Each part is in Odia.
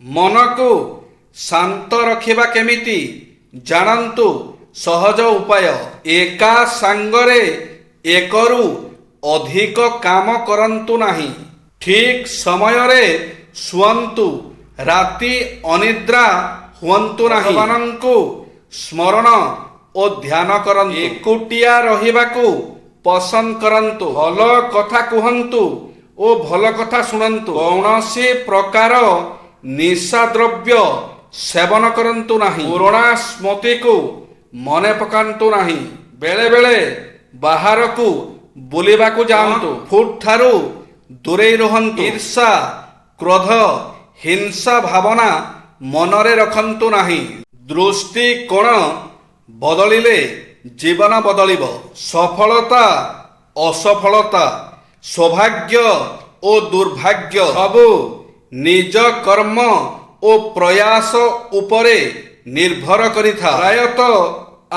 ମନକୁ ଶାନ୍ତ ରଖିବା କେମିତି ଜାଣନ୍ତୁ ସହଜ ଉପାୟ। ଏକା ସାଙ୍ଗରେ ଏକରୁ ଅଧିକ କାମ କରନ୍ତୁ ନାହିଁ। ଠିକ୍ ସମୟରେ ଶୁଅନ୍ତୁ, ରାତି ଅନିଦ୍ରା ହୁଅନ୍ତୁ ନାହିଁ। ଭଗବାନଙ୍କୁ ସ୍ମରଣ ଓ ଧ୍ୟାନ କରନ୍ତୁ। ଏକୁଟିଆ ରହିବାକୁ ପସନ୍ଦ କରନ୍ତୁ। ଭଲ କଥା କୁହନ୍ତୁ ଓ ଭଲ କଥା ଶୁଣନ୍ତୁ। କୌଣସି ପ୍ରକାର ନିଶା ଦ୍ରବ୍ୟ ସେବନ କରନ୍ତୁ ନାହିଁ। ପୁରୁଣା ସ୍ମୃତିକୁ ମନେ ପକାନ୍ତୁ ନାହିଁ। ବେଳେ ବେଳେ ବାହାରକୁ ବୁଲିବାକୁ ଯାଆନ୍ତୁ। ଫୁଡ୍ ଠାରୁ ଦୂରେଇ ରୁହନ୍ତୁ। ଈର୍ଷା, କ୍ରୋଧ, ହିଂସା ଭାବନା ମନରେ ରଖନ୍ତୁ ନାହିଁ। ଦୃଷ୍ଟିକୋଣ ବଦଳିଲେ ଜୀବନ ବଦଳିବ। ସଫଳତା, ଅସଫଳତା, ସୌଭାଗ୍ୟ ଓ ଦୁର୍ଭାଗ୍ୟ ସବୁ ନିଜ କର୍ମ ଓ ପ୍ରୟାସ ଉପରେ ନିର୍ଭର କରିଥାଏ। ପ୍ରାୟତଃ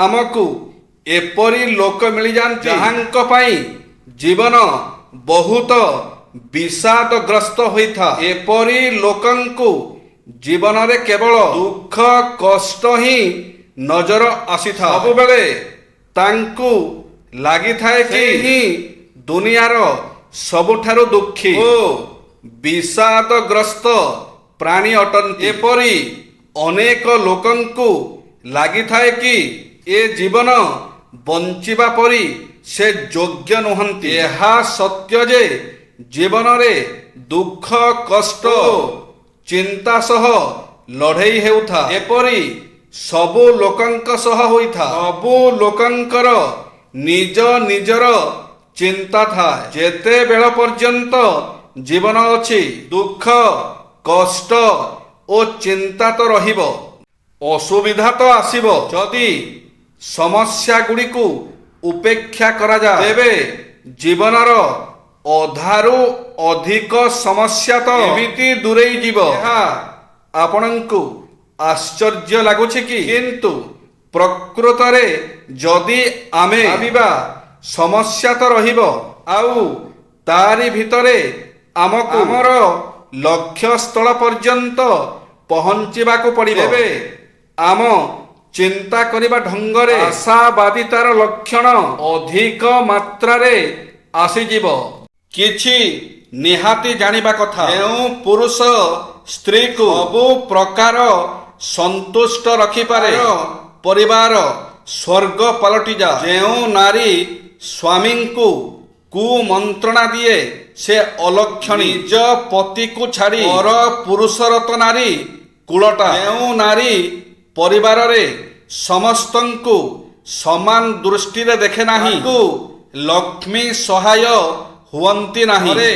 ଆମକୁ ଏପରି ଲୋକ ମିଳିଯାନ୍ତି ଯାହାଙ୍କ ପାଇଁ ଜୀବନ ବହୁତ ବିଷାଦଗ୍ରସ୍ତ ହୋଇଥାଏ। ଏପରି ଲୋକଙ୍କୁ ଜୀବନରେ କେବଳ ଦୁଃଖ କଷ୍ଟ ହିଁ ନଜର ଆସିଥାଏ। ସବୁବେଳେ ତାଙ୍କୁ ଲାଗିଥାଏ କି ହିଁ ଦୁନିଆର ସବୁଠାରୁ ଦୁଃଖୀ ଓ ବିଷାଦଗ୍ରସ୍ତ ପ୍ରାଣୀ ଅଟନ୍ତି। ଏପରି ଅନେକ ଲୋକଙ୍କୁ ଲାଗିଥାଏ କି ଏ ଜୀବନ ବଞ୍ଚିବା ପରି ସେ ଯୋଗ୍ୟ ନୁହନ୍ତି। ଏହା ସତ୍ୟ ଯେ ଜୀବନରେ ଦୁଃଖ କଷ୍ଟ ଚିନ୍ତା ସହ ଲଢ଼େଇ ହେଉଥାଏ। ଏପରି ସବୁ ଲୋକଙ୍କ ସହ ହୋଇଥାଏ। ସବୁ ଲୋକଙ୍କର ନିଜ ନିଜର ଚିନ୍ତା ଥାଏ। ଯେତେବେଳ ପର୍ଯ୍ୟନ୍ତ ଜୀବନ ଅଛି ଦୁଃଖ କଷ୍ଟ ଓ ଚିନ୍ତା ତ ରହିବ। ଅସୁବିଧା ତ ଆସିବ। ଯଦି ସମସ୍ୟା ଗୁଡ଼ିକୁ ଉପେକ୍ଷା କରାଯାଏ ତେବେ ଜୀବନର ଅଧାରୁ ଅଧିକ ସମସ୍ୟା ତ ଏମିତି ଦୂରେଇ ଯିବ। ଏହା ଆପଣଙ୍କୁ ଆଶ୍ଚର୍ଯ୍ୟ ଲାଗୁଛି କି? କିନ୍ତୁ ପ୍ରକୃତରେ ଯଦି ଆମେ ଭାବିବା ସମସ୍ୟା ତ ରହିବ ଆଉ ତାରି ଭିତରେ ଆମକୁ ଆମର ଲକ୍ଷ୍ୟସ୍ଥଳ ପର୍ଯ୍ୟନ୍ତ ପହଞ୍ଚିବାକୁ ପଡ଼ିବ। ତେବେ ଆମ ଚିନ୍ତା କରିବା ଢଙ୍ଗରେ ଆଶାବାଦିତାର ଲକ୍ଷଣ ଅଧିକ ମାତ୍ରାରେ ଆସିଯିବ। କିଛି ନିହାତି ଜାଣିବା କଥା, ଯେଉଁ ପୁରୁଷ ସ୍ତ୍ରୀକୁ ସବୁ ପ୍ରକାର ସନ୍ତୁଷ୍ଟ ରଖିପାରେ ପରିବାର ସ୍ୱର୍ଗ ପାଲଟିଯାଏ। ଯେଉଁ ନାରୀ ସ୍ୱାମୀଙ୍କୁ କୁମନ୍ତ୍ରଣା ଦିଏ ସେ ଅଲକ୍ଷଣୀ। ନିଜ ପତିକୁ ଛାଡ଼ି ପର ପୁରୁଷର ତ ନାରୀ କୂଳଟା। ଯେଉଁ ନାରୀ ପରିବାରରେ ସମସ୍ତଙ୍କୁ ସମାନ ଦୃଷ୍ଟିରେ ଦେଖେ ନାହିଁ ତାକୁ ଲକ୍ଷ୍ମୀ ସହାୟ ହୁଅନ୍ତି ନାହିଁ। ଘରେ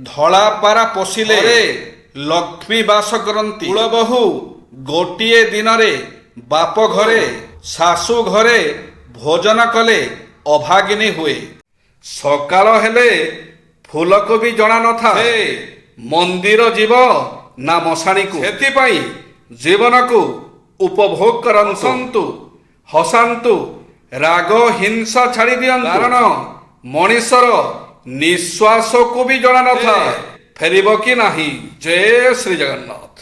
ଧଳା ପାରା ପଶିଲେ ଲକ୍ଷ୍ମୀ ବାସ କରନ୍ତି। କୁଳବହୂ ଗୋଟିଏ ଦିନରେ ବାପ ଘରେ ଶାଶୁ ଘରେ ଭୋଜନ କଲେ ଅଭାଗିନୀ ହୁଏ। ସକାଳ ହେଲେ ଫୁଲକୁ ବି ଜଣା ନଥାଏ ମନ୍ଦିର ଯିବ ନା ମଶାଣିକୁ। ସେଥିପାଇଁ ଜୀବନକୁ ଉପଭୋଗ କରନ୍ତୁ, ହସାନ୍ତୁ, ରାଗ ହିଂସା ଛାଡ଼ି ଦିଅନ୍ତୁ। କାରଣ ମଣିଷର ନିଶ୍ୱାସକୁ ବି ଜଣା ନଥାଏ ଫେରିବ କି ନାହିଁ। ଜୟ ଶ୍ରୀ ଜଗନ୍ନାଥ।